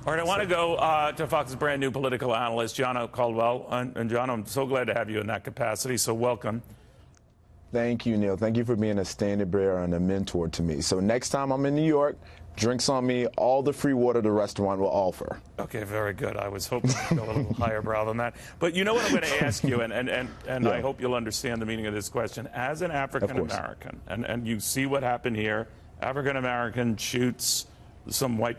All right, I want to go to Fox's brand new political analyst, Gianno Caldwell. And Gianno, I'm so glad to have you in that capacity, so welcome. Thank you, Neil. Thank you for being a standard bearer and a mentor to me. So next time I'm in New York, drinks on me, all the free water the restaurant will offer. Okay, very good. I was hoping to go a little higher brow than that. But you know what I'm going to ask you, and Yeah. I hope you'll understand the meaning of this question. As an African-American, and you see what happened here, African-American shoots some white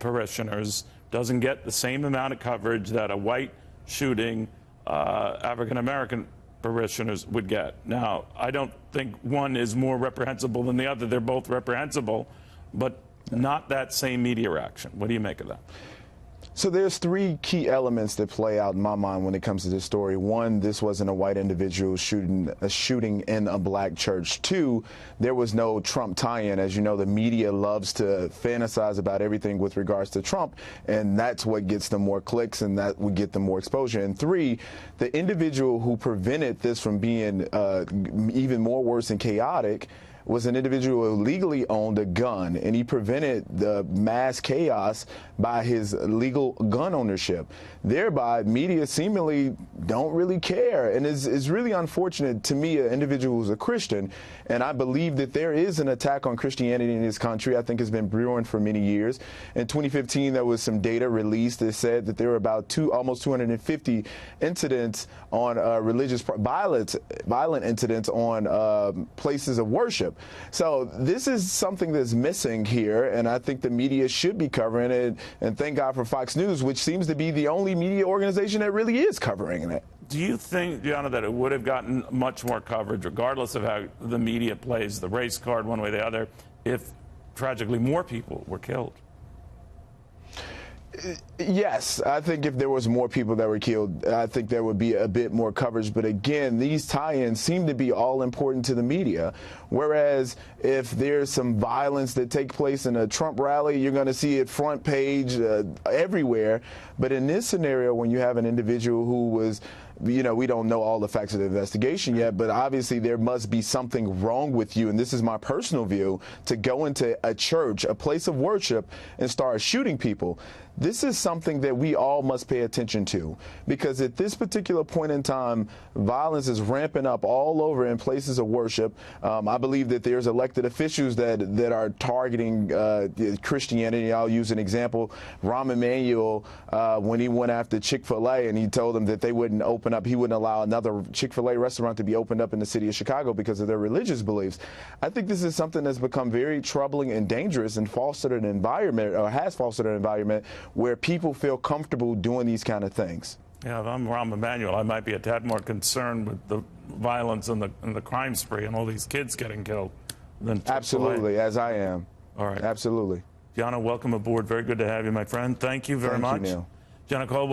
parishioners, doesn't get the same amount of coverage that a white shooting African-American parishioners would get. Now, I don't think one is more reprehensible than the other. They're both reprehensible, but not that same media reaction. What do you make of that? So there's three key elements that play out in my mind when it comes to this story. One, this wasn't a white individual shooting in a black church. Two, there was no Trump tie-in. As you know, the media loves to fantasize about everything with regards to Trump, and that's what gets them more clicks, and that would get them more exposure. And three, the individual who prevented this from being even more worse and chaotic was an individual who legally owned a gun, and he prevented the mass chaos by his legal gun ownership. Thereby, media seemingly don't really care, and it's really unfortunate to me, an individual who's a Christian, and I believe that there is an attack on Christianity in this country. I think it's been brewing for many years. In 2015, there was some data released that said that there were about almost 250 incidents on violent incidents on places of worship. So this is something that's missing here, and I think the media should be covering it, and thank God for Fox News, which seems to be the only media organization that really is covering it. Do you think, Gianno, that it would have gotten much more coverage, regardless of how the media plays the race card one way or the other, if tragically more people were killed? Yes, I think if there was more people that were killed, I think there would be a bit more coverage. But again, these tie-ins seem to be all important to the media. Whereas if there's some violence that takes place in a Trump rally, you're going to see it front page everywhere. But in this scenario, when you have an individual who was, we don't know all the facts of the investigation yet, but obviously there must be something wrong with you, and this is my personal view, to go into a church, a place of worship, and start shooting people. This is something that we all must pay attention to, because at this particular point in time, violence is ramping up all over in places of worship. I believe that there's elected officials that are targeting Christianity. I'll use an example. Rahm Emanuel, when he went after Chick-fil-A and he told them that they wouldn't open up, he wouldn't allow another Chick-fil-A restaurant to be opened up in the city of Chicago because of their religious beliefs. I think this is something that's become very troubling and dangerous, and fostered an environment, or has fostered an environment, where people feel comfortable doing these kind of things. Yeah, if I'm Rahm Emanuel, I might be a tad more concerned with the violence and the crime spree and all these kids getting killed than Chick-fil-A. Absolutely, as I am. All right. Absolutely. Gianno, welcome aboard. Very good to have you, my friend. Thank you very much. Thank you, Neil. Gianno Caldwell.